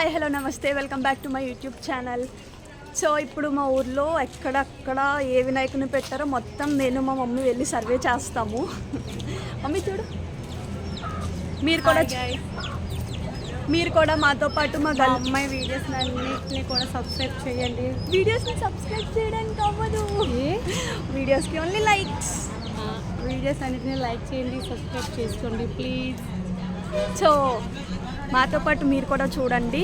Hi hello నమస్తే welcome back to my YouTube channel. So ఇప్పుడు మా ఊర్లో ఎక్కడక్కడ ఏ వినాయకుని పెట్టారో మొత్తం నేను మా మమ్మీ వెళ్ళి సర్వే చేస్తాము. మమ్మీ చూడు, మీరు కూడా మాతో పాటు మా అమ్మాయి వీడియోస్ అన్నిటిని కూడా సబ్స్క్రైబ్ చేయండి. వీడియోస్ని సబ్స్క్రైబ్ చేయడానికి అవ్వదు, వీడియోస్కి ఓన్లీ లైక్స్. వీడియోస్ అన్నిటిని లైక్ చేయండి, సబ్స్క్రైబ్ చేసుకోండి ప్లీజ్. సో మాతో పాటు మీరు కూడా చూడండి.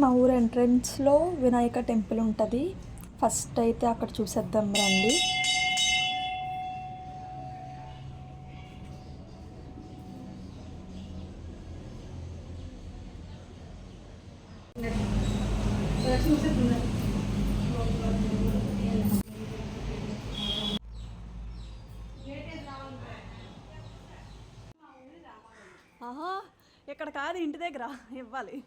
మా ఊరు ఎంట్రన్స్లో వినాయక టెంపుల్ ఉంటుంది. ఫస్ట్ అయితే అక్కడ చూసేద్దాం రండి. ఆహా, ఇక్కడ కాదు, ఇంటి దగ్గర ఇవ్వాలి.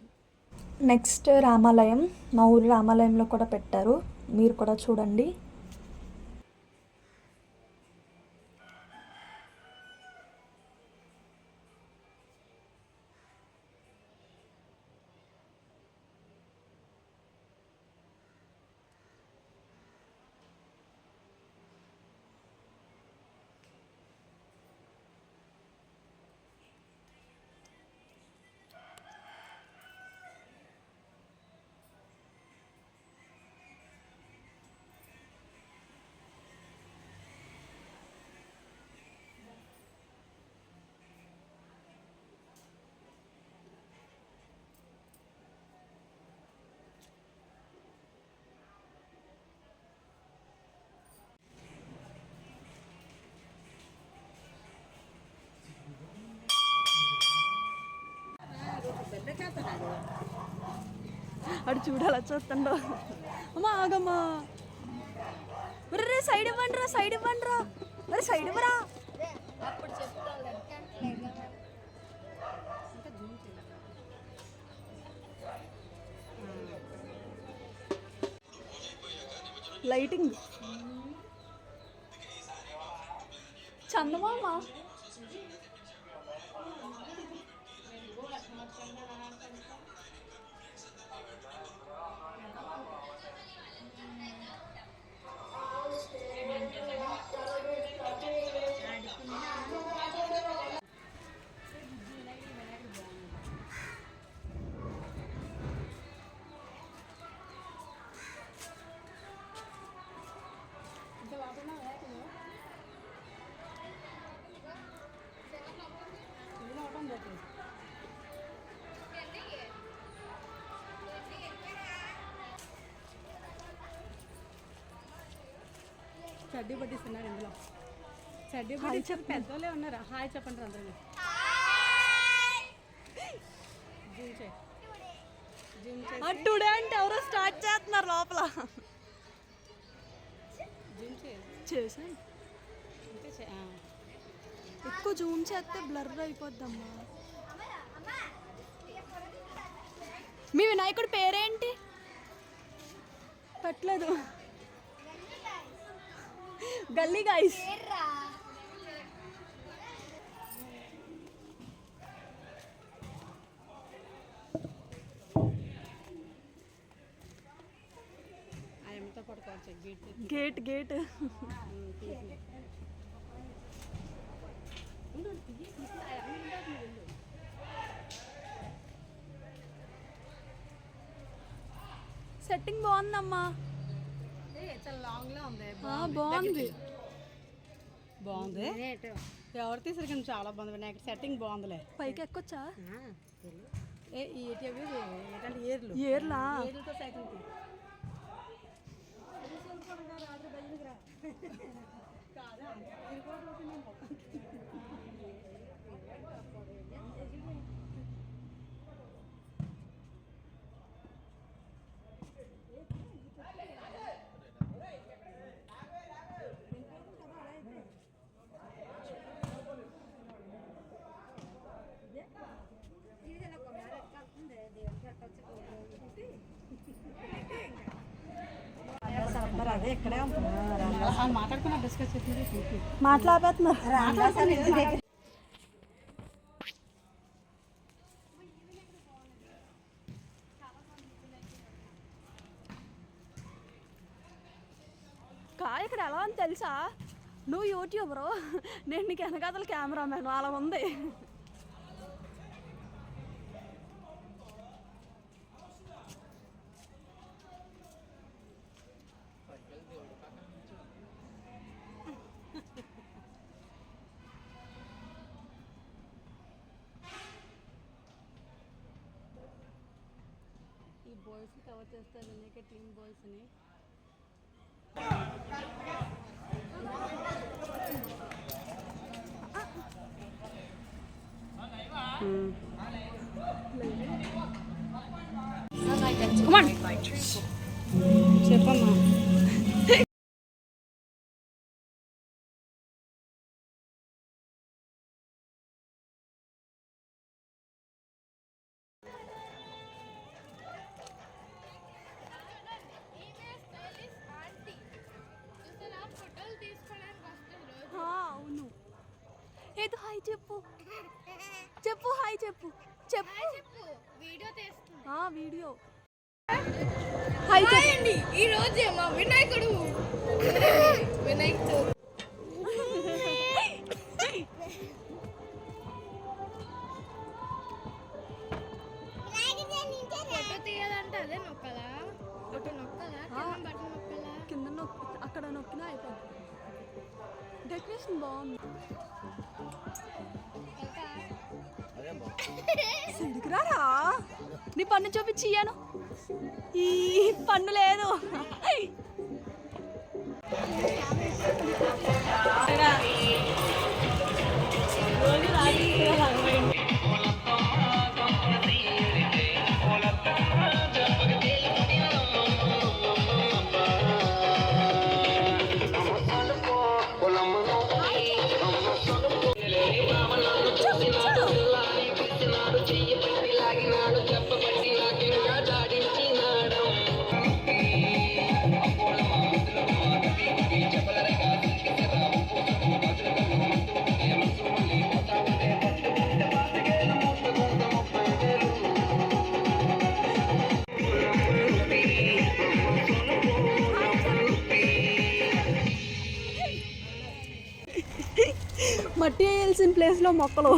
నెక్స్ట్ రామాలయం, మా ఊరు రామాలయంలో కూడా పెట్టారు, మీరు కూడా చూడండి. అడు చూడాలి, చూస్తుండో. అమ్మా ఆగమ్మా, రే సైడ్ ఇవ్వండి రా, సైడ్ ఇవ్వండి రా, మరి సైడ్ ఇవ్వరా. లైటింగ్ చందమామ. చడ్డీ పట్టిస్తున్నారు ఇందులో. చడ్డీ పట్టి పెద్దోళ్ళే ఉన్నారు. హాయ్ చెప్పండి అందరూ. టుడే అంటే ఎవరో స్టార్ట్ చేస్తున్నారు లోపల. చేసాను, ఎక్కువ జూమ్ చేస్తే బ్లర్ అయిపోద్దమ్మా. మీ వినాయకుడి పేరేంటి? పెట్టలేదు. గల్లీ గైస్. గేట్ గేట్ సెట్టింగ్ బాగుందమ్మా. బాగుంది బాగుంది. ఎవరు తీసుకుని చాలా బాగుంది. వినాయక సెట్టింగ్ బాగుందిలే. పైకి ఎక్కొచ్చా? ఏర్లు ఏర్లా ఏర్లతో సైకిల్ మాట్లాడుకున్నా డిస్కస్ చేసి మాట్లాడుతున్నారు. ఇక్కడ ఎలా అని తెలుసా, నువ్వు యూట్యూబరు, నేను నీకు వెనకాతల కెమెరామెన్, అలా ఉంది. ఈ బాయ్స్ కవర్ చేస్తారు అనేక టీమ్ బాయ్స్ని. చెప్పమ్మా. అవును, ఏదో హాయ్ చెప్పు, చెప్పు హాయ్ చెప్పు, చెప్పు వీడియో తీస్తున్నా. వీడియో హాయ్ అండి, ఈ రోజు మా వినాయకుడు వినాయకుడు ఫోటో తీయాలంటే అదే నొక్కలా, ఫోటో నొక్కలా, బటన్ నొక్కలా, కింద అక్కడ నొక్కినా అయిపోయింది. డెకరేషన్ బాగుంది. సిడికిరారా, నీ పన్ను చూపించి ఇయ్యాను. ఈ పన్ను లేదు. మట్టి వేయాల్సిన ప్లేస్లో మొక్కలు.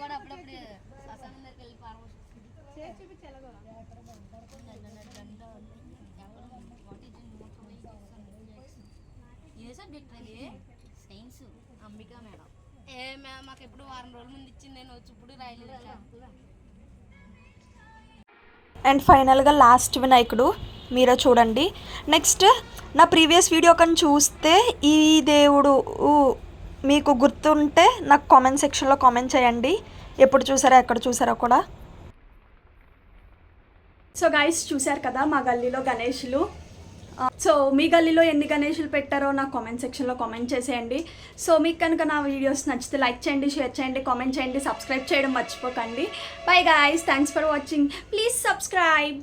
కూడా అప్పుడప్పుడు శ్మశానం దగ్గరికి వెళ్ళి ఏ సబ్జెక్ట్ అది? సైన్స్. అంబికా మేడం. మాకు ఎప్పుడు వారం రోజుల ముందు ఇచ్చింది, నేను వచ్చి ఇప్పుడు రాయలేదు. అండ్ ఫైనల్గా లాస్ట్ వినాయకుడు మీరే చూడండి. నెక్స్ట్ నా ప్రీవియస్ వీడియో కానీ చూస్తే ఈ దేవుడు మీకు గుర్తుంటే నాకు కామెంట్ సెక్షన్లో కామెంట్ చేయండి, ఎప్పుడు చూసారో ఎక్కడ చూసారో కూడా. సో గైస్, చూసారు కదా మా గల్లీలో గణేషులు. సో మీ గల్లీలో ఎన్ని గణేషులు పెట్టారో నాకు కామెంట్ సెక్షన్లో కామెంట్ చేసేయండి. సో మీకు కనుక నా వీడియోస్ నచ్చితే లైక్ చేయండి, షేర్ చేయండి, కామెంట్ చేయండి, సబ్స్క్రైబ్ చేయడం మర్చిపోకండి. Bye guys, thanks for watching. Please subscribe.